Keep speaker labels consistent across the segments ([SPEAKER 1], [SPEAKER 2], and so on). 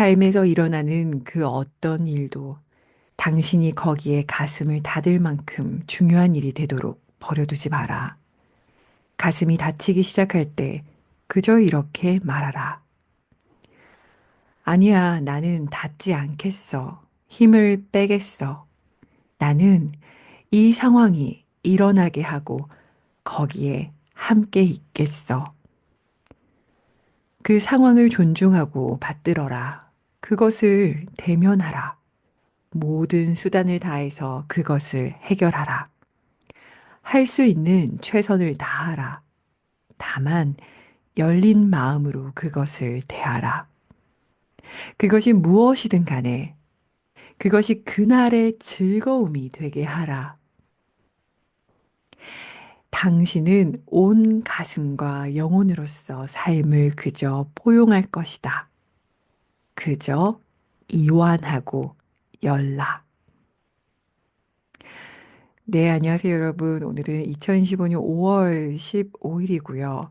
[SPEAKER 1] 삶에서 일어나는 그 어떤 일도 당신이 거기에 가슴을 닫을 만큼 중요한 일이 되도록 버려두지 마라. 가슴이 다치기 시작할 때 그저 이렇게 말하라. 아니야, 나는 닫지 않겠어. 힘을 빼겠어. 나는 이 상황이 일어나게 하고 거기에 함께 있겠어. 그 상황을 존중하고 받들어라. 그것을 대면하라. 모든 수단을 다해서 그것을 해결하라. 할 수 있는 최선을 다하라. 다만 열린 마음으로 그것을 대하라. 그것이 무엇이든 간에 그것이 그날의 즐거움이 되게 하라. 당신은 온 가슴과 영혼으로서 삶을 그저 포용할 것이다. 그저 이완하고 열라. 네, 안녕하세요, 여러분. 오늘은 2025년 5월 15일이고요.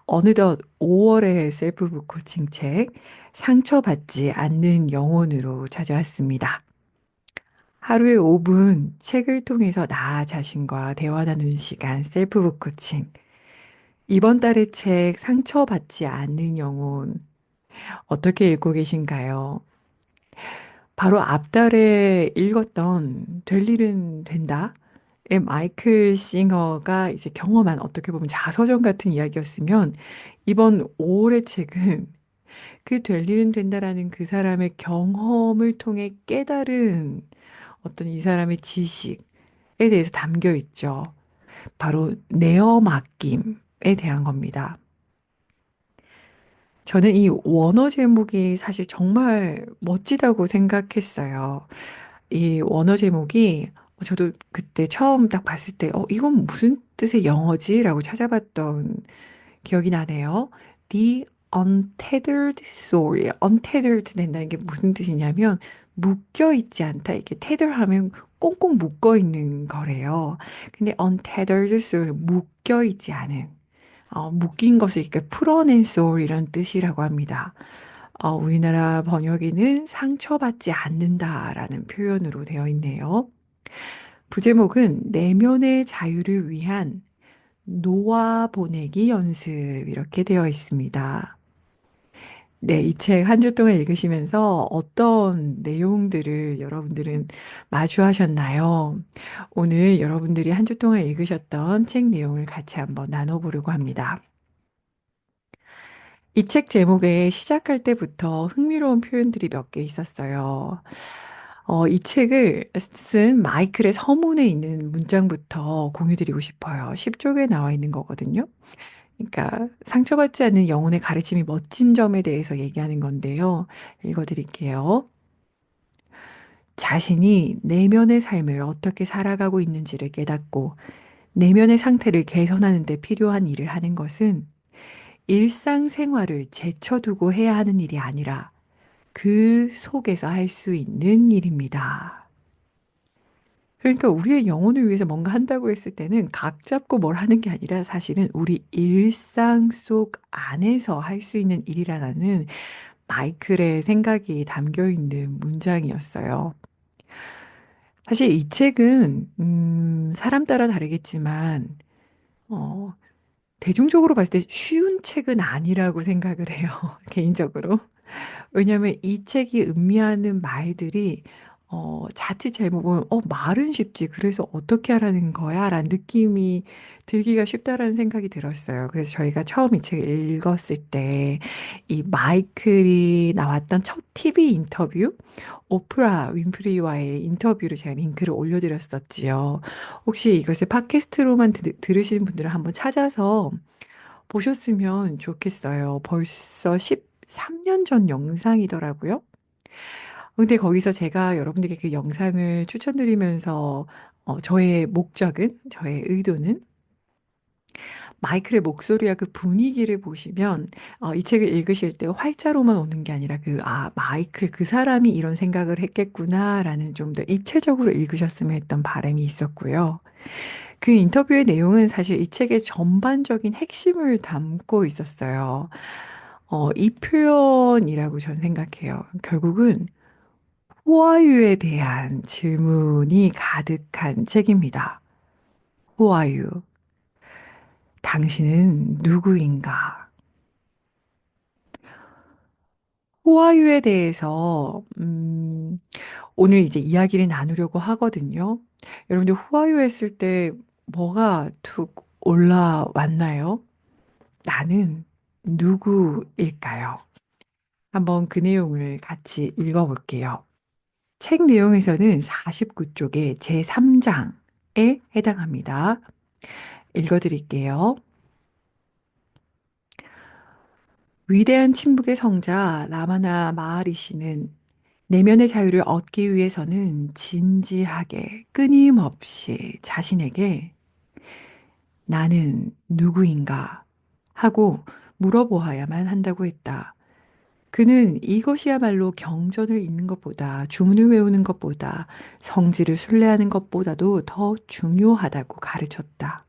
[SPEAKER 1] 어느덧 5월의 셀프북 코칭 책, 상처받지 않는 영혼으로 찾아왔습니다. 하루에 5분 책을 통해서 나 자신과 대화 나누는 시간, 셀프북 코칭. 이번 달의 책, 상처받지 않는 영혼, 어떻게 읽고 계신가요? 바로 앞달에 읽었던 될 일은 된다? 의 마이클 싱어가 이제 경험한 어떻게 보면 자서전 같은 이야기였으면 이번 5월의 책은 그 될 일은 된다라는 그 사람의 경험을 통해 깨달은 어떤 이 사람의 지식에 대해서 담겨 있죠. 바로 내어 맡김에 대한 겁니다. 저는 이 원어 제목이 사실 정말 멋지다고 생각했어요. 이 원어 제목이 저도 그때 처음 딱 봤을 때, 이건 무슨 뜻의 영어지? 라고 찾아봤던 기억이 나네요. The Untethered Soul. Untethered 된다는 게 무슨 뜻이냐면, 묶여 있지 않다. 이게 tether 하면 꽁꽁 묶어 있는 거래요. 근데 Untethered Soul, 묶여 있지 않은. 묶인 것을 이렇게 풀어낸 soul 이런 뜻이라고 합니다. 우리나라 번역에는 상처받지 않는다라는 표현으로 되어 있네요. 부제목은 내면의 자유를 위한 놓아 보내기 연습 이렇게 되어 있습니다. 네, 이 책 한 주 동안 읽으시면서 어떤 내용들을 여러분들은 마주하셨나요? 오늘 여러분들이 한 주 동안 읽으셨던 책 내용을 같이 한번 나눠보려고 합니다. 이 책 제목에 시작할 때부터 흥미로운 표현들이 몇 개 있었어요. 이 책을 쓴 마이클의 서문에 있는 문장부터 공유드리고 싶어요. 10쪽에 나와 있는 거거든요. 그러니까 상처받지 않는 영혼의 가르침이 멋진 점에 대해서 얘기하는 건데요. 읽어드릴게요. 자신이 내면의 삶을 어떻게 살아가고 있는지를 깨닫고 내면의 상태를 개선하는 데 필요한 일을 하는 것은 일상생활을 제쳐두고 해야 하는 일이 아니라 그 속에서 할 수 있는 일입니다. 그러니까 우리의 영혼을 위해서 뭔가 한다고 했을 때는 각 잡고 뭘 하는 게 아니라 사실은 우리 일상 속 안에서 할 수 있는 일이라는 마이클의 생각이 담겨 있는 문장이었어요. 사실 이 책은, 사람 따라 다르겠지만, 어, 대중적으로 봤을 때 쉬운 책은 아니라고 생각을 해요. 개인적으로. 왜냐하면 이 책이 의미하는 말들이 자칫 제목은 말은 쉽지 그래서 어떻게 하라는 거야? 라는 느낌이 들기가 쉽다라는 생각이 들었어요. 그래서 저희가 처음 이 책을 읽었을 때 이 마이클이 나왔던 첫 TV 인터뷰 오프라 윈프리와의 인터뷰를 제가 링크를 올려드렸었지요. 혹시 이것을 팟캐스트로만 들으시는 분들은 한번 찾아서 보셨으면 좋겠어요. 벌써 13년 전 영상이더라고요. 근데 거기서 제가 여러분들께 그 영상을 추천드리면서 저의 목적은, 저의 의도는 마이클의 목소리와 그 분위기를 보시면 이 책을 읽으실 때 활자로만 오는 게 아니라 마이클 그 사람이 이런 생각을 했겠구나라는 좀 더 입체적으로 읽으셨으면 했던 바람이 있었고요. 그 인터뷰의 내용은 사실 이 책의 전반적인 핵심을 담고 있었어요. 이 표현이라고 전 생각해요. 결국은 후아유에 대한 질문이 가득한 책입니다. 후아유, 당신은 누구인가? 후아유에 대해서 오늘 이제 이야기를 나누려고 하거든요. 여러분들 후아유 했을 때 뭐가 툭 올라왔나요? 나는 누구일까요? 한번 그 내용을 같이 읽어볼게요. 책 내용에서는 49쪽의 제3장에 해당합니다. 읽어드릴게요. 위대한 침묵의 성자 라마나 마하리시는 내면의 자유를 얻기 위해서는 진지하게 끊임없이 자신에게 나는 누구인가 하고 물어보아야만 한다고 했다. 그는 이것이야말로 경전을 읽는 것보다 주문을 외우는 것보다 성질을 순례하는 것보다도 더 중요하다고 가르쳤다.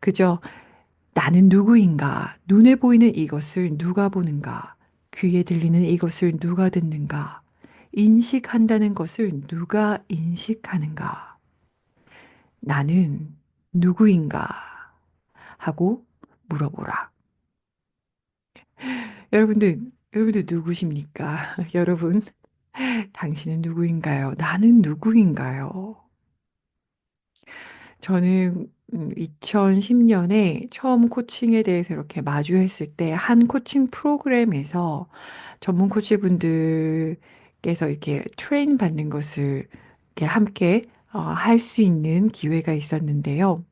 [SPEAKER 1] 그저 나는 누구인가, 눈에 보이는 이것을 누가 보는가, 귀에 들리는 이것을 누가 듣는가, 인식한다는 것을 누가 인식하는가, 나는 누구인가 하고 물어보라. 여러분들, 여러분들 누구십니까? 여러분, 당신은 누구인가요? 나는 누구인가요? 저는 2010년에 처음 코칭에 대해서 이렇게 마주했을 때 한 코칭 프로그램에서 전문 코치분들께서 이렇게 트레인 받는 것을 이렇게 함께 할 수 있는 기회가 있었는데요.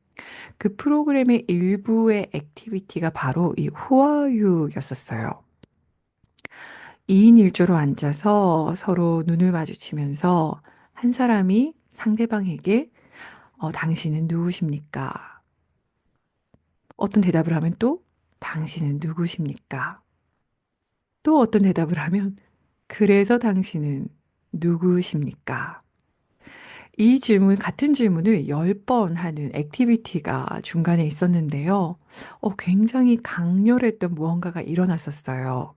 [SPEAKER 1] 그 프로그램의 일부의 액티비티가 바로 이 후아유였었어요. 2인 1조로 앉아서 서로 눈을 마주치면서 한 사람이 상대방에게 당신은 누구십니까? 어떤 대답을 하면 또 당신은 누구십니까? 또 어떤 대답을 하면 그래서 당신은 누구십니까? 이 질문, 같은 질문을 10번 하는 액티비티가 중간에 있었는데요. 굉장히 강렬했던 무언가가 일어났었어요.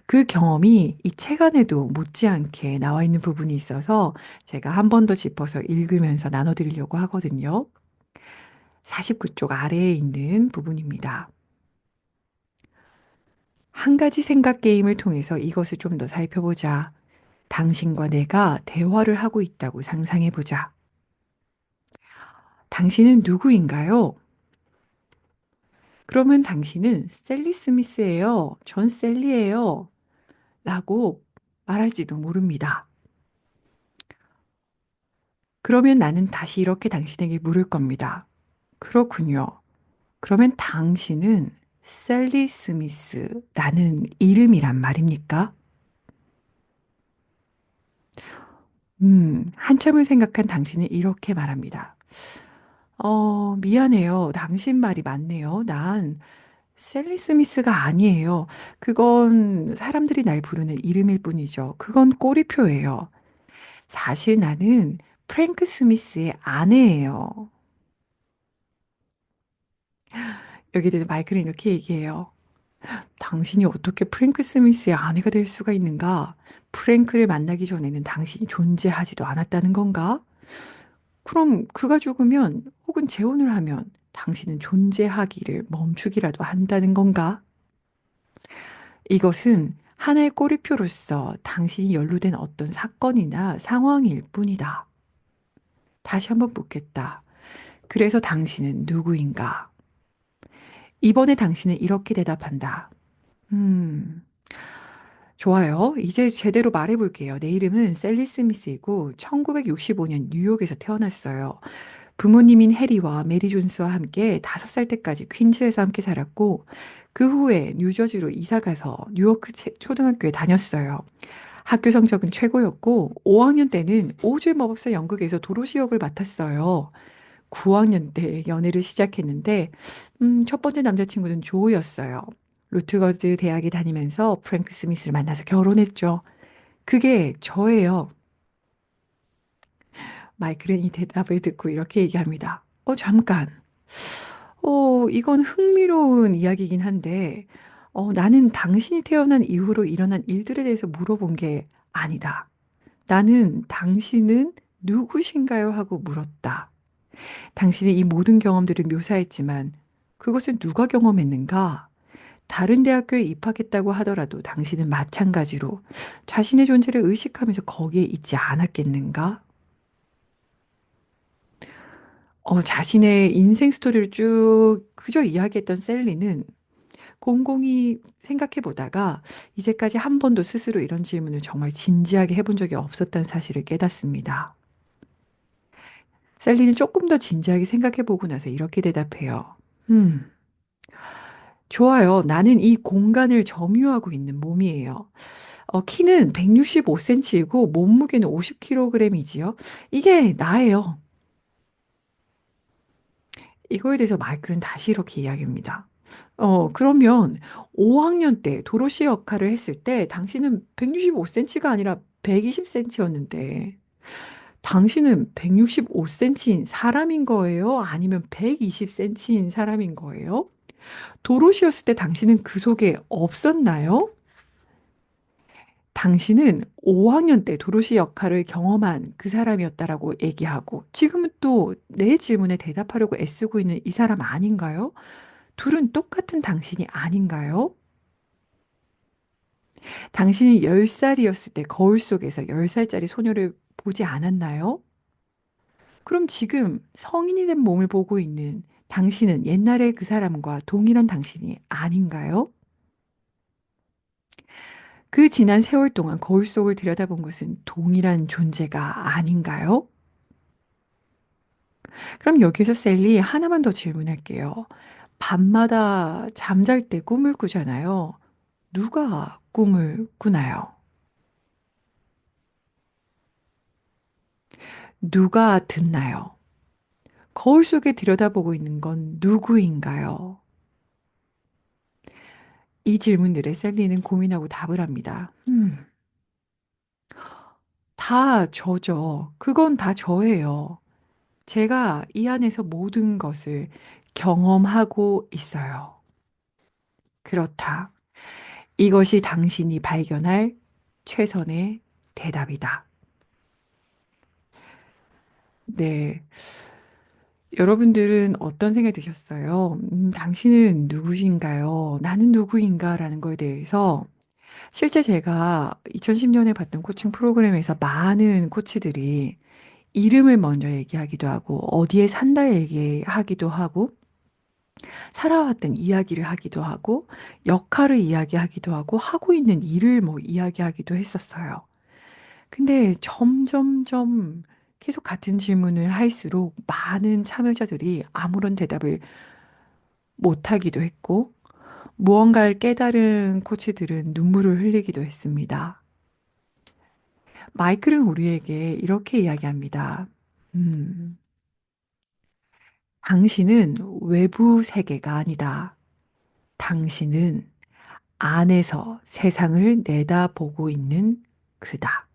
[SPEAKER 1] 그 경험이 이 책 안에도 못지않게 나와 있는 부분이 있어서 제가 한 번 더 짚어서 읽으면서 나눠드리려고 하거든요. 49쪽 아래에 있는 부분입니다. 한 가지 생각 게임을 통해서 이것을 좀 더 살펴보자. 당신과 내가 대화를 하고 있다고 상상해보자. 당신은 누구인가요? 그러면 당신은 셀리 스미스예요. 전 셀리예요. 라고 말할지도 모릅니다. 그러면 나는 다시 이렇게 당신에게 물을 겁니다. 그렇군요. 그러면 당신은 셀리 스미스라는 이름이란 말입니까? 한참을 생각한 당신은 이렇게 말합니다. 미안해요. 당신 말이 맞네요. 난 셀리 스미스가 아니에요. 그건 사람들이 날 부르는 이름일 뿐이죠. 그건 꼬리표예요. 사실 나는 프랭크 스미스의 아내예요. 여기들 마이클은 이렇게 얘기해요. 당신이 어떻게 프랭크 스미스의 아내가 될 수가 있는가? 프랭크를 만나기 전에는 당신이 존재하지도 않았다는 건가? 그럼 그가 죽으면 혹은 재혼을 하면 당신은 존재하기를 멈추기라도 한다는 건가? 이것은 하나의 꼬리표로서 당신이 연루된 어떤 사건이나 상황일 뿐이다. 다시 한번 묻겠다. 그래서 당신은 누구인가? 이번에 당신은 이렇게 대답한다. 음, 좋아요. 이제 제대로 말해볼게요. 내 이름은 셀리 스미스이고 1965년 뉴욕에서 태어났어요. 부모님인 해리와 메리 존스와 함께 5살 때까지 퀸즈에서 함께 살았고 그 후에 뉴저지로 이사 가서 뉴요크 초등학교에 다녔어요. 학교 성적은 최고였고 5학년 때는 오즈의 마법사 연극에서 도로시 역을 맡았어요. 9학년 때 연애를 시작했는데 첫 번째 남자친구는 조였어요. 루트거즈 대학에 다니면서 프랭크 스미스를 만나서 결혼했죠. 그게 저예요. 마이클은 이 대답을 듣고 이렇게 얘기합니다. 잠깐. 이건 흥미로운 이야기이긴 한데, 나는 당신이 태어난 이후로 일어난 일들에 대해서 물어본 게 아니다. 나는 당신은 누구신가요? 하고 물었다. 당신이 이 모든 경험들을 묘사했지만 그것은 누가 경험했는가? 다른 대학교에 입학했다고 하더라도 당신은 마찬가지로 자신의 존재를 의식하면서 거기에 있지 않았겠는가? 자신의 인생 스토리를 쭉 그저 이야기했던 셀리는 곰곰이 생각해 보다가 이제까지 한 번도 스스로 이런 질문을 정말 진지하게 해본 적이 없었다는 사실을 깨닫습니다. 셀리는 조금 더 진지하게 생각해 보고 나서 이렇게 대답해요. 음, 좋아요. 나는 이 공간을 점유하고 있는 몸이에요. 키는 165cm이고 몸무게는 50kg이지요. 이게 나예요. 이거에 대해서 마이클은 다시 이렇게 이야기합니다. 그러면 5학년 때 도로시 역할을 했을 때 당신은 165cm가 아니라 120cm였는데 당신은 165cm인 사람인 거예요? 아니면 120cm인 사람인 거예요? 도로시였을 때 당신은 그 속에 없었나요? 당신은 5학년 때 도로시 역할을 경험한 그 사람이었다라고 얘기하고 지금은 또 내 질문에 대답하려고 애쓰고 있는 이 사람 아닌가요? 둘은 똑같은 당신이 아닌가요? 당신이 10살이었을 때 거울 속에서 10살짜리 소녀를 보지 않았나요? 그럼 지금 성인이 된 몸을 보고 있는 당신은 옛날의 그 사람과 동일한 당신이 아닌가요? 그 지난 세월 동안 거울 속을 들여다본 것은 동일한 존재가 아닌가요? 그럼 여기서 셀리 하나만 더 질문할게요. 밤마다 잠잘 때 꿈을 꾸잖아요. 누가 꿈을 꾸나요? 누가 듣나요? 거울 속에 들여다보고 있는 건 누구인가요? 이 질문들에 셀리는 고민하고 답을 합니다. 다 저죠. 그건 다 저예요. 제가 이 안에서 모든 것을 경험하고 있어요. 그렇다. 이것이 당신이 발견할 최선의 대답이다. 네. 여러분들은 어떤 생각이 드셨어요? 당신은 누구신가요? 나는 누구인가? 라는 거에 대해서 실제 제가 2010년에 봤던 코칭 프로그램에서 많은 코치들이 이름을 먼저 얘기하기도 하고, 어디에 산다 얘기하기도 하고, 살아왔던 이야기를 하기도 하고, 역할을 이야기하기도 하고, 하고 있는 일을 뭐 이야기하기도 했었어요. 근데 점점점 계속 같은 질문을 할수록 많은 참여자들이 아무런 대답을 못하기도 했고, 무언가를 깨달은 코치들은 눈물을 흘리기도 했습니다. 마이클은 우리에게 이렇게 이야기합니다. 음, 당신은 외부 세계가 아니다. 당신은 안에서 세상을 내다보고 있는 그다.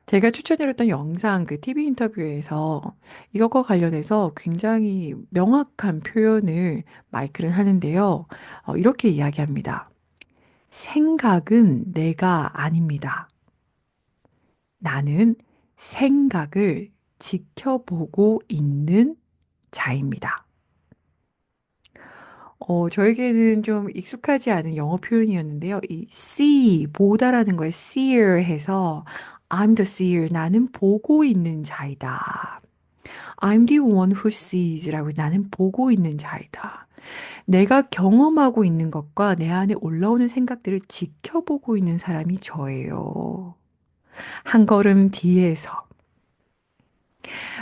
[SPEAKER 1] 제가 추천드렸던 영상 그 TV 인터뷰에서 이것과 관련해서 굉장히 명확한 표현을 마이클은 하는데요. 이렇게 이야기합니다. 생각은 내가 아닙니다. 나는 생각을 지켜보고 있는 자입니다. 저에게는 좀 익숙하지 않은 영어 표현이었는데요. 이 see, 보다라는 거에 seer 해서 I'm the seer, 나는 보고 있는 자이다. I'm the one who sees라고 나는 보고 있는 자이다. 내가 경험하고 있는 것과 내 안에 올라오는 생각들을 지켜보고 있는 사람이 저예요. 한 걸음 뒤에서.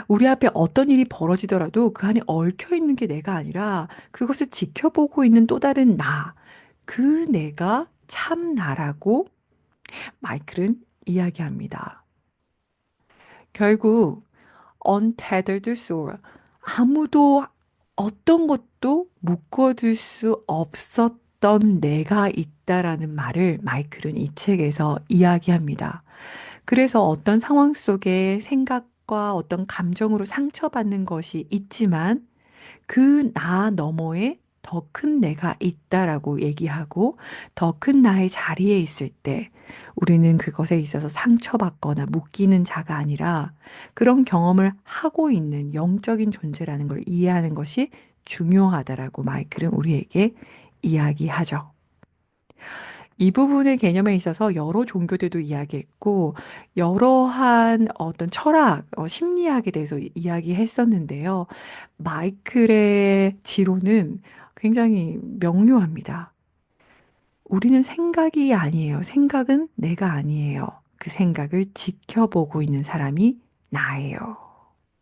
[SPEAKER 1] 우리 앞에 어떤 일이 벌어지더라도 그 안에 얽혀 있는 게 내가 아니라 그것을 지켜보고 있는 또 다른 나. 그 내가 참 나라고 마이클은 이야기합니다. 결국 untethered soul. 아무도 어떤 것도 묶어둘 수 없었던 내가 있다라는 말을 마이클은 이 책에서 이야기합니다. 그래서 어떤 상황 속에 생각과 어떤 감정으로 상처받는 것이 있지만 그 나 너머에 더 큰 내가 있다라고 얘기하고 더 큰 나의 자리에 있을 때 우리는 그것에 있어서 상처받거나 묶이는 자가 아니라 그런 경험을 하고 있는 영적인 존재라는 걸 이해하는 것이 중요하다라고 마이클은 우리에게 이야기하죠. 이 부분의 개념에 있어서 여러 종교들도 이야기했고 여러한 어떤 철학, 심리학에 대해서 이야기했었는데요. 마이클의 지론은 굉장히 명료합니다. 우리는 생각이 아니에요. 생각은 내가 아니에요. 그 생각을 지켜보고 있는 사람이 나예요.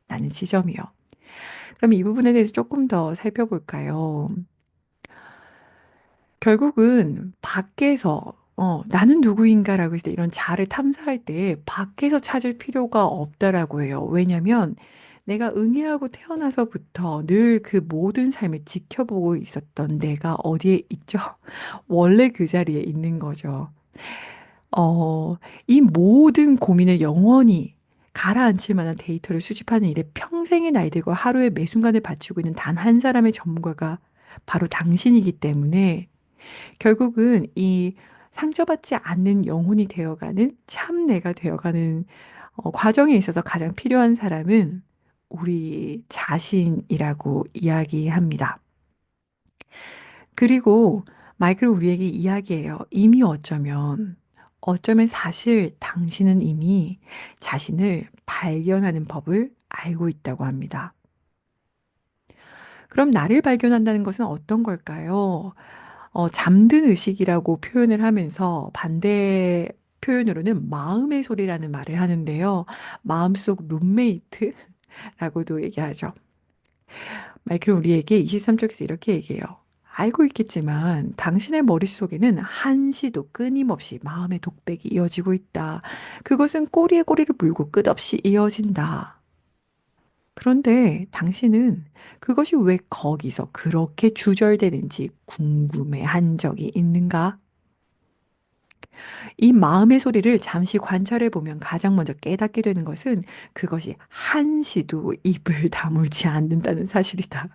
[SPEAKER 1] 라는 지점이요. 그럼 이 부분에 대해서 조금 더 살펴볼까요? 결국은 밖에서 나는 누구인가라고 했을 때 이런 자아를 탐사할 때 밖에서 찾을 필요가 없다라고 해요. 왜냐면 내가 응애하고 태어나서부터 늘 그 모든 삶을 지켜보고 있었던 내가 어디에 있죠? 원래 그 자리에 있는 거죠. 어, 이 모든 고민을 영원히 가라앉힐 만한 데이터를 수집하는 일에 평생의 날들과 하루의 매 순간을 바치고 있는 단 한 사람의 전문가가 바로 당신이기 때문에 결국은 이 상처받지 않는 영혼이 되어가는 참 내가 되어가는 과정에 있어서 가장 필요한 사람은 우리 자신이라고 이야기합니다. 그리고 마이클은 우리에게 이야기해요. 이미 어쩌면 사실 당신은 이미 자신을 발견하는 법을 알고 있다고 합니다. 그럼 나를 발견한다는 것은 어떤 걸까요? 잠든 의식이라고 표현을 하면서 반대 표현으로는 마음의 소리라는 말을 하는데요. 마음속 룸메이트라고도 얘기하죠. 마이클은 우리에게 23쪽에서 이렇게 얘기해요. 알고 있겠지만 당신의 머릿속에는 한시도 끊임없이 마음의 독백이 이어지고 있다. 그것은 꼬리에 꼬리를 물고 끝없이 이어진다. 그런데 당신은 그것이 왜 거기서 그렇게 주절되는지 궁금해 한 적이 있는가? 이 마음의 소리를 잠시 관찰해 보면 가장 먼저 깨닫게 되는 것은 그것이 한시도 입을 다물지 않는다는 사실이다.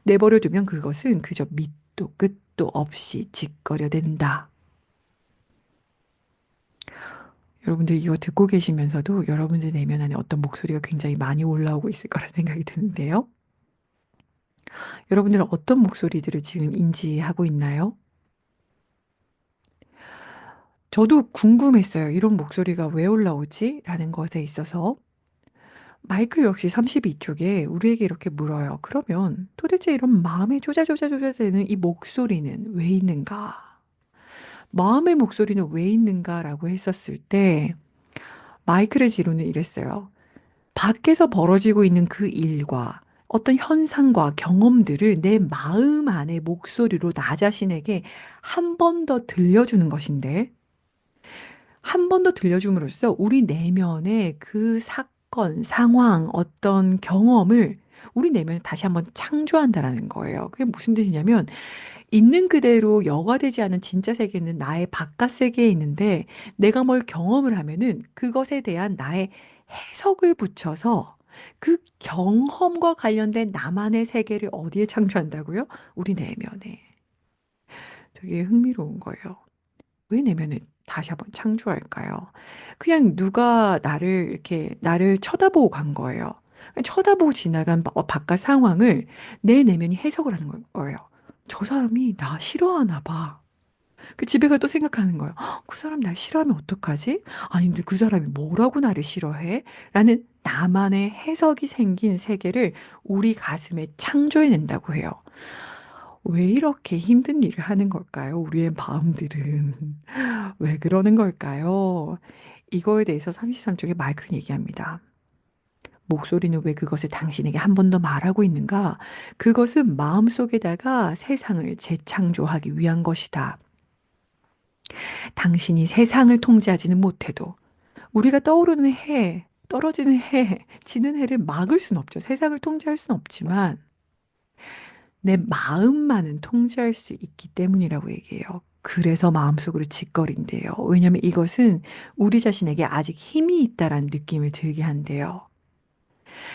[SPEAKER 1] 내버려 두면 그것은 그저 밑도 끝도 없이 짓거려댄다. 여러분들 이거 듣고 계시면서도 여러분들 내면 안에 어떤 목소리가 굉장히 많이 올라오고 있을 거라 생각이 드는데요. 여러분들은 어떤 목소리들을 지금 인지하고 있나요? 저도 궁금했어요. '이런 목소리가 왜 올라오지?' 라는 것에 있어서. 마이클 역시 32쪽에 우리에게 이렇게 물어요. "그러면 도대체 이런 마음에 조자조자조자되는 이 목소리는 왜 있는가? 마음의 목소리는 왜 있는가?"라고 했었을 때 마이클의 지론은 이랬어요. 밖에서 벌어지고 있는 그 일과 어떤 현상과 경험들을 내 마음 안의 목소리로 나 자신에게 한 번 더 들려주는 것인데 한 번 더 들려줌으로써 우리 내면의 그 사건, 상황, 어떤 경험을 우리 내면에 다시 한번 창조한다라는 거예요. 그게 무슨 뜻이냐면 있는 그대로 여과되지 않은 진짜 세계는 나의 바깥 세계에 있는데 내가 뭘 경험을 하면은 그것에 대한 나의 해석을 붙여서 그 경험과 관련된 나만의 세계를 어디에 창조한다고요? 우리 내면에. 되게 흥미로운 거예요. 왜 내면을 다시 한번 창조할까요? 그냥 누가 나를 쳐다보고 간 거예요. 그냥 쳐다보고 지나간 바깥 상황을 내 내면이 해석을 하는 거예요. '저 사람이 나 싫어하나 봐.' 그 집에 가서 또 생각하는 거예요. '그 사람 날 싫어하면 어떡하지? 아니 근데 그 사람이 뭐라고 나를 싫어해?' 라는 나만의 해석이 생긴 세계를 우리 가슴에 창조해 낸다고 해요. 왜 이렇게 힘든 일을 하는 걸까요? 우리의 마음들은. 왜 그러는 걸까요? 이거에 대해서 33 쪽에 마이클은 얘기합니다. 목소리는 왜 그것을 당신에게 한 번 더 말하고 있는가? 그것은 마음속에다가 세상을 재창조하기 위한 것이다. 당신이 세상을 통제하지는 못해도 우리가 떠오르는 해, 떨어지는 해, 지는 해를 막을 순 없죠. 세상을 통제할 순 없지만 내 마음만은 통제할 수 있기 때문이라고 얘기해요. 그래서 마음속으로 짓거린대요. 왜냐하면 이것은 우리 자신에게 아직 힘이 있다라는 느낌을 들게 한대요.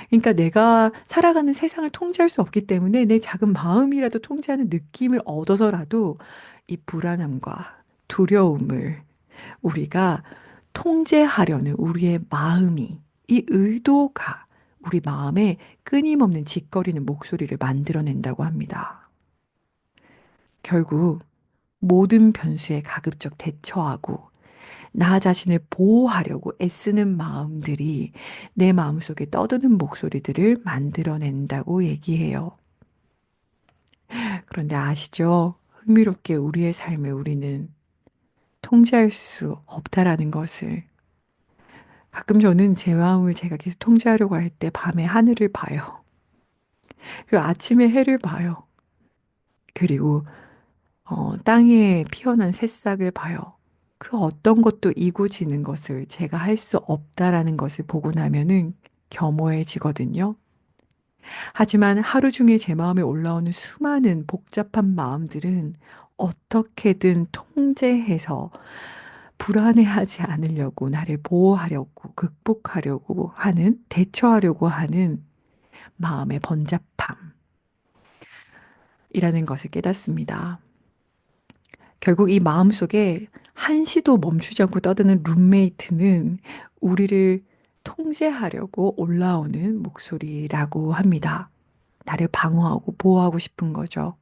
[SPEAKER 1] 그러니까 내가 살아가는 세상을 통제할 수 없기 때문에 내 작은 마음이라도 통제하는 느낌을 얻어서라도 이 불안함과 두려움을 우리가 통제하려는 우리의 마음이, 이 의도가 우리 마음에 끊임없는 짓거리는 목소리를 만들어낸다고 합니다. 결국 모든 변수에 가급적 대처하고 나 자신을 보호하려고 애쓰는 마음들이 내 마음속에 떠드는 목소리들을 만들어낸다고 얘기해요. 그런데 아시죠? 흥미롭게 우리의 삶을 우리는 통제할 수 없다라는 것을. 가끔 저는 제 마음을 제가 계속 통제하려고 할 때 밤에 하늘을 봐요. 그리고 아침에 해를 봐요. 그리고 땅에 피어난 새싹을 봐요. 그 어떤 것도 이고지는 것을 제가 할 수 없다라는 것을 보고 나면은 겸허해지거든요. 하지만 하루 중에 제 마음에 올라오는 수많은 복잡한 마음들은 어떻게든 통제해서 불안해하지 않으려고 나를 보호하려고 극복하려고 하는 대처하려고 하는 마음의 번잡함이라는 것을 깨닫습니다. 결국 이 마음속에 한시도 멈추지 않고 떠드는 룸메이트는 우리를 통제하려고 올라오는 목소리라고 합니다. 나를 방어하고 보호하고 싶은 거죠.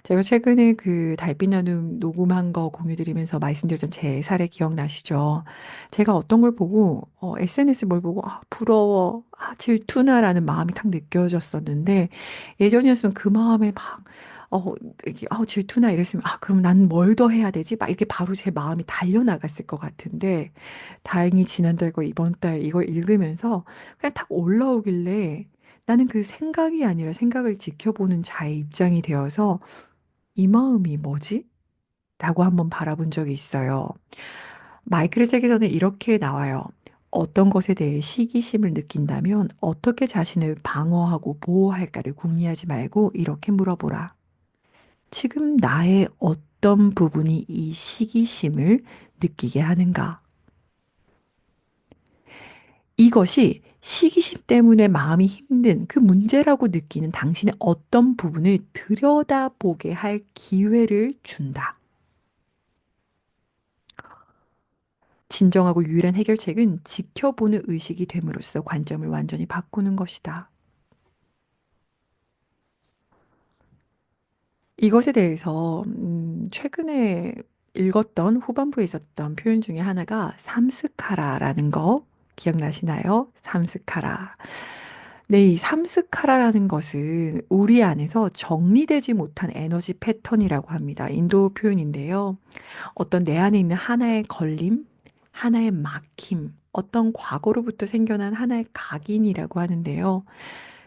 [SPEAKER 1] 제가 최근에 그 달빛 나눔 녹음한 거 공유드리면서 말씀드렸던 제 사례 기억나시죠? 제가 어떤 걸 보고 SNS 뭘 보고 '아 부러워. 아 질투나.'라는 마음이 탁 느껴졌었는데 예전이었으면 그 마음에 막 이렇게 '질투나.' 이랬으면 '아 그럼 난 뭘 더 해야 되지?' 막 이렇게 바로 제 마음이 달려나갔을 것 같은데 다행히 지난달과 이번 달 이걸 읽으면서 그냥 탁 올라오길래 나는 그 생각이 아니라 생각을 지켜보는 자의 입장이 되어서 '이 마음이 뭐지?' 라고 한번 바라본 적이 있어요. 마이클 잭슨은 이렇게 나와요. "어떤 것에 대해 시기심을 느낀다면 어떻게 자신을 방어하고 보호할까를 궁리하지 말고 이렇게 물어보라. 지금 나의 어떤 부분이 이 시기심을 느끼게 하는가?" 이것이 시기심 때문에 마음이 힘든 그 문제라고 느끼는 당신의 어떤 부분을 들여다보게 할 기회를 준다. 진정하고 유일한 해결책은 지켜보는 의식이 됨으로써 관점을 완전히 바꾸는 것이다. 이것에 대해서 최근에 읽었던 후반부에 있었던 표현 중에 하나가 삼스카라라는 거 기억나시나요? 삼스카라. 네, 이 삼스카라라는 것은 우리 안에서 정리되지 못한 에너지 패턴이라고 합니다. 인도 표현인데요. 어떤 내 안에 있는 하나의 걸림, 하나의 막힘, 어떤 과거로부터 생겨난 하나의 각인이라고 하는데요.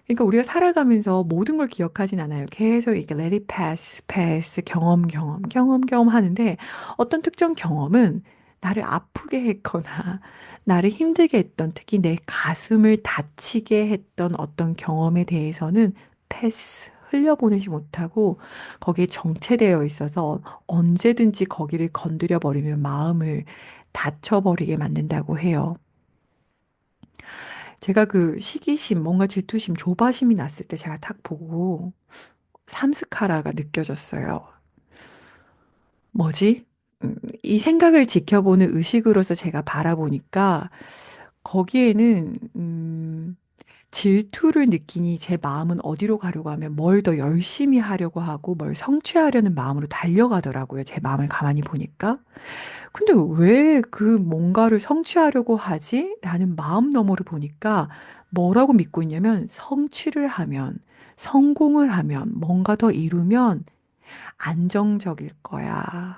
[SPEAKER 1] 그러니까 우리가 살아가면서 모든 걸 기억하진 않아요. 계속 이렇게 let it pass, pass, 경험 하는데 어떤 특정 경험은 나를 아프게 했거나 나를 힘들게 했던 특히 내 가슴을 다치게 했던 어떤 경험에 대해서는 패스, 흘려보내지 못하고 거기에 정체되어 있어서 언제든지 거기를 건드려 버리면 마음을 다쳐버리게 만든다고 해요. 제가 그 시기심, 뭔가 질투심, 조바심이 났을 때 제가 딱 보고 삼스카라가 느껴졌어요. 뭐지? 이 생각을 지켜보는 의식으로서 제가 바라보니까 거기에는 질투를 느끼니 제 마음은 어디로 가려고 하면 뭘 더 열심히 하려고 하고 뭘 성취하려는 마음으로 달려가더라고요, 제 마음을 가만히 보니까. 근데 '왜 그 뭔가를 성취하려고 하지?' 라는 마음 너머를 보니까 뭐라고 믿고 있냐면 '성취를 하면, 성공을 하면, 뭔가 더 이루면 안정적일 거야.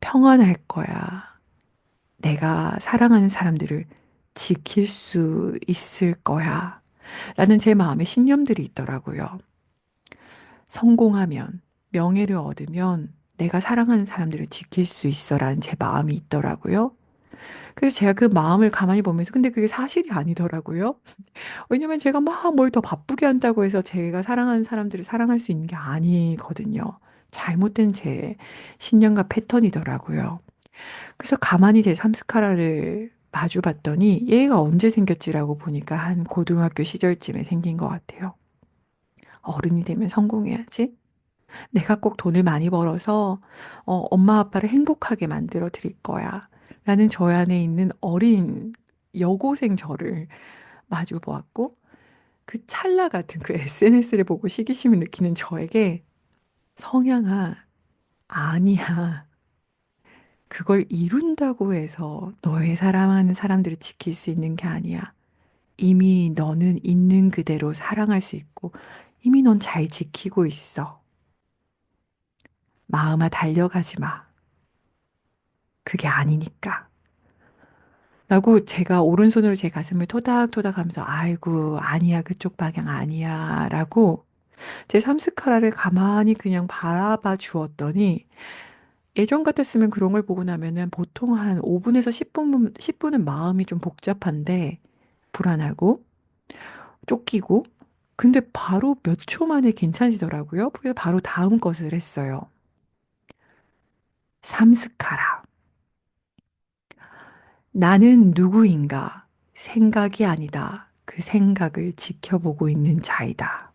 [SPEAKER 1] 평안할 거야. 내가 사랑하는 사람들을 지킬 수 있을 거야.' 라는 제 마음의 신념들이 있더라고요. '성공하면, 명예를 얻으면 내가 사랑하는 사람들을 지킬 수 있어.'라는 제 마음이 있더라고요. 그래서 제가 그 마음을 가만히 보면서 근데 그게 사실이 아니더라고요. 왜냐면 제가 막 뭘 더 바쁘게 한다고 해서 제가 사랑하는 사람들을 사랑할 수 있는 게 아니거든요. 잘못된 제 신념과 패턴이더라고요. 그래서 가만히 제 삼스카라를 마주 봤더니 얘가 언제 생겼지라고 보니까 한 고등학교 시절쯤에 생긴 것 같아요. 어른이 되면 성공해야지. 내가 꼭 돈을 많이 벌어서 엄마 아빠를 행복하게 만들어 드릴 거야. 라는 저 안에 있는 어린 여고생 저를 마주 보았고, 그 찰나 같은 그 SNS를 보고 시기심을 느끼는 저에게 성향아, 아니야. 그걸 이룬다고 해서 너의 사랑하는 사람들을 지킬 수 있는 게 아니야. 이미 너는 있는 그대로 사랑할 수 있고, 이미 넌 잘 지키고 있어. 마음아, 달려가지 마. 그게 아니니까. 라고 제가 오른손으로 제 가슴을 토닥토닥 하면서, 아이고, 아니야, 그쪽 방향 아니야. 라고 제 삼스카라를 가만히 그냥 바라봐 주었더니, 예전 같았으면 그런 걸 보고 나면은 보통 한 5분에서 10분은 마음이 좀 복잡한데, 불안하고, 쫓기고, 근데 바로 몇 초 만에 괜찮아지더라고요. 그래서 바로 다음 것을 했어요. 삼스카라. 나는 누구인가? 생각이 아니다. 그 생각을 지켜보고 있는 자이다.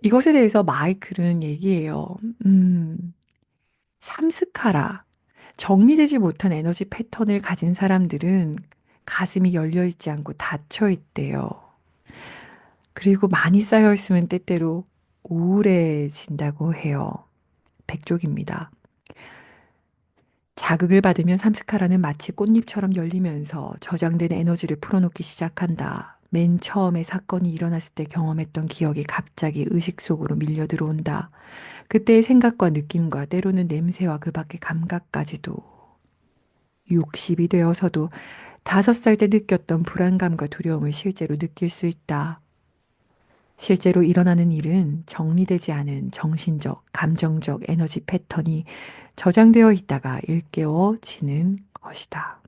[SPEAKER 1] 이것에 대해서 마이클은 얘기해요. 삼스카라. 정리되지 못한 에너지 패턴을 가진 사람들은 가슴이 열려 있지 않고 닫혀 있대요. 그리고 많이 쌓여 있으면 때때로 우울해진다고 해요. 백족입니다. 자극을 받으면 삼스카라는 마치 꽃잎처럼 열리면서 저장된 에너지를 풀어놓기 시작한다. 맨 처음에 사건이 일어났을 때 경험했던 기억이 갑자기 의식 속으로 밀려 들어온다. 그때의 생각과 느낌과 때로는 냄새와 그 밖의 감각까지도. 60이 되어서도 5살 때 느꼈던 불안감과 두려움을 실제로 느낄 수 있다. 실제로 일어나는 일은 정리되지 않은 정신적, 감정적 에너지 패턴이 저장되어 있다가 일깨워지는 것이다.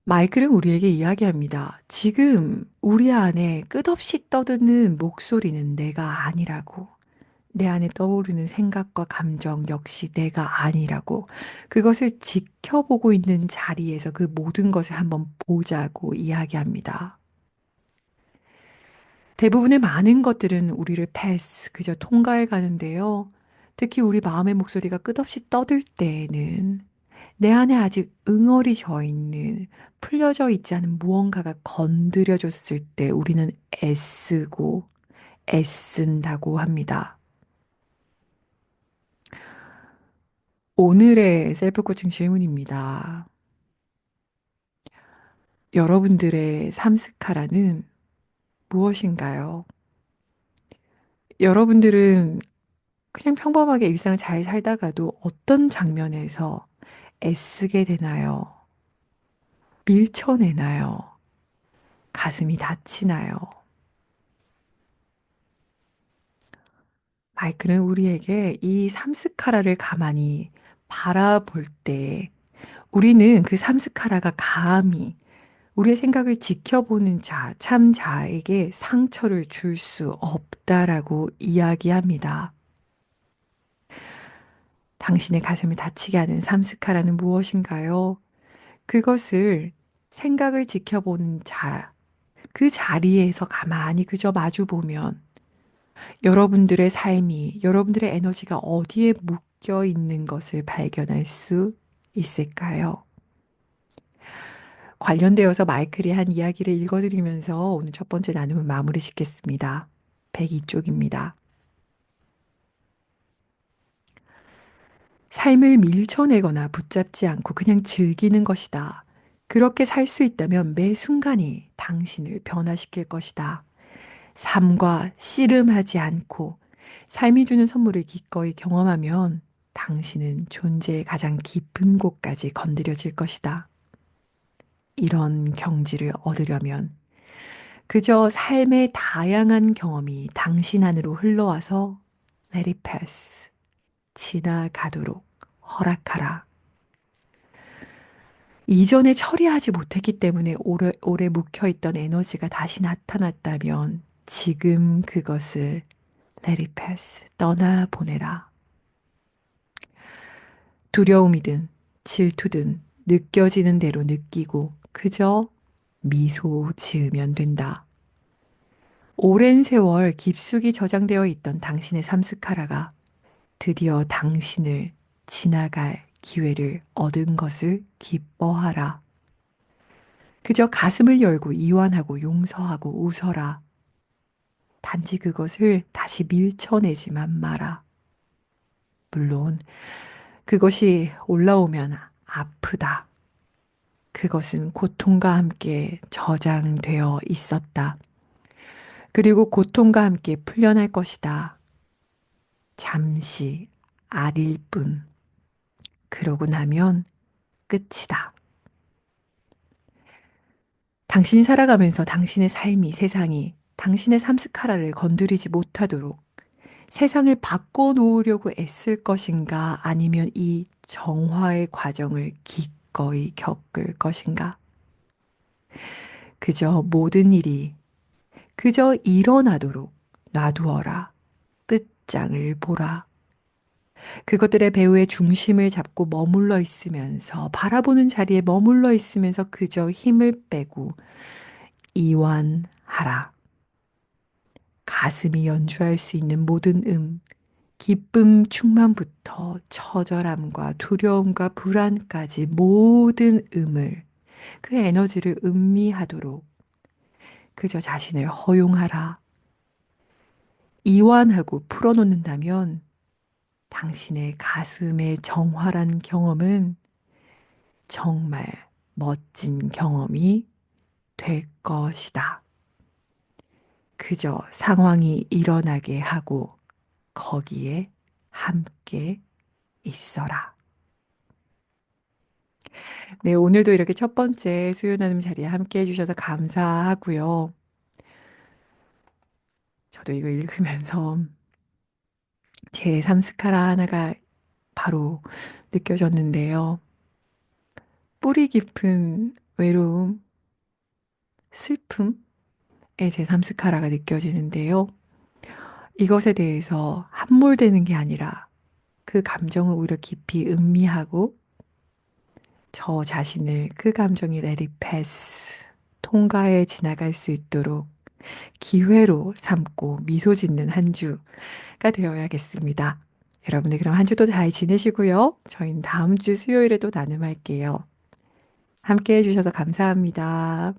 [SPEAKER 1] 마이클은 우리에게 이야기합니다. 지금 우리 안에 끝없이 떠드는 목소리는 내가 아니라고. 내 안에 떠오르는 생각과 감정 역시 내가 아니라고. 그것을 지켜보고 있는 자리에서 그 모든 것을 한번 보자고 이야기합니다. 대부분의 많은 것들은 우리를 패스, 그저 통과해 가는데요. 특히 우리 마음의 목소리가 끝없이 떠들 때에는 내 안에 아직 응어리져 있는, 풀려져 있지 않은 무언가가 건드려졌을 때 우리는 애쓰고 애쓴다고 합니다. 오늘의 셀프 코칭 질문입니다. 여러분들의 삼스카라는 무엇인가요? 여러분들은 그냥 평범하게 일상을 잘 살다가도 어떤 장면에서 애쓰게 되나요? 밀쳐내나요? 가슴이 다치나요? 마이클은 우리에게 이 삼스카라를 가만히 바라볼 때 우리는 그 삼스카라가 감히 우리의 생각을 지켜보는 자, 참 자에게 상처를 줄 수 없다라고 이야기합니다. 당신의 가슴을 다치게 하는 삼스카라는 무엇인가요? 그것을 생각을 지켜보는 자, 그 자리에서 가만히 그저 마주보면 여러분들의 삶이, 여러분들의 에너지가 어디에 묶여 있는 것을 발견할 수 있을까요? 관련되어서 마이클이 한 이야기를 읽어드리면서 오늘 첫 번째 나눔을 마무리 짓겠습니다. 102쪽입니다. 삶을 밀쳐내거나 붙잡지 않고 그냥 즐기는 것이다. 그렇게 살 수 있다면 매 순간이 당신을 변화시킬 것이다. 삶과 씨름하지 않고 삶이 주는 선물을 기꺼이 경험하면 당신은 존재의 가장 깊은 곳까지 건드려질 것이다. 이런 경지를 얻으려면 그저 삶의 다양한 경험이 당신 안으로 흘러와서 let it pass, 지나가도록 허락하라. 이전에 처리하지 못했기 때문에 오래 묵혀있던 에너지가 다시 나타났다면 지금 그것을 let it pass, 떠나보내라. 두려움이든 질투든 느껴지는 대로 느끼고 그저 미소 지으면 된다. 오랜 세월 깊숙이 저장되어 있던 당신의 삼스카라가 드디어 당신을 지나갈 기회를 얻은 것을 기뻐하라. 그저 가슴을 열고 이완하고 용서하고 웃어라. 단지 그것을 다시 밀쳐내지만 마라. 물론 그것이 올라오면 아프다. 그것은 고통과 함께 저장되어 있었다. 그리고 고통과 함께 풀려날 것이다. 잠시 아릴 뿐. 그러고 나면 끝이다. 당신이 살아가면서 당신의 삶이 세상이 당신의 삼스카라를 건드리지 못하도록 세상을 바꿔놓으려고 애쓸 것인가 아니면 이 정화의 과정을 기꺼이 겪을 것인가. 그저 모든 일이 그저 일어나도록 놔두어라. 끝장을 보라. 그것들의 배후의 중심을 잡고 머물러 있으면서 바라보는 자리에 머물러 있으면서 그저 힘을 빼고 이완하라. 가슴이 연주할 수 있는 모든 기쁨 충만부터 처절함과 두려움과 불안까지 모든 그 에너지를 음미하도록 그저 자신을 허용하라. 이완하고 풀어놓는다면 당신의 가슴의 정화란 경험은 정말 멋진 경험이 될 것이다. 그저 상황이 일어나게 하고 거기에 함께 있어라. 네, 오늘도 이렇게 첫 번째 수요 나눔 자리에 함께 해주셔서 감사하고요. 저도 이거 읽으면서 제 삼스카라 하나가 바로 느껴졌는데요. 뿌리 깊은 외로움, 슬픔에 제 삼스카라가 느껴지는데요. 이것에 대해서 함몰되는 게 아니라 그 감정을 오히려 깊이 음미하고 저 자신을 그 감정이 let it pass, 통과해 지나갈 수 있도록 기회로 삼고 미소 짓는 한 주가 되어야겠습니다. 여러분들 그럼 한 주도 잘 지내시고요. 저희는 다음 주 수요일에 또 나눔할게요. 함께 해주셔서 감사합니다.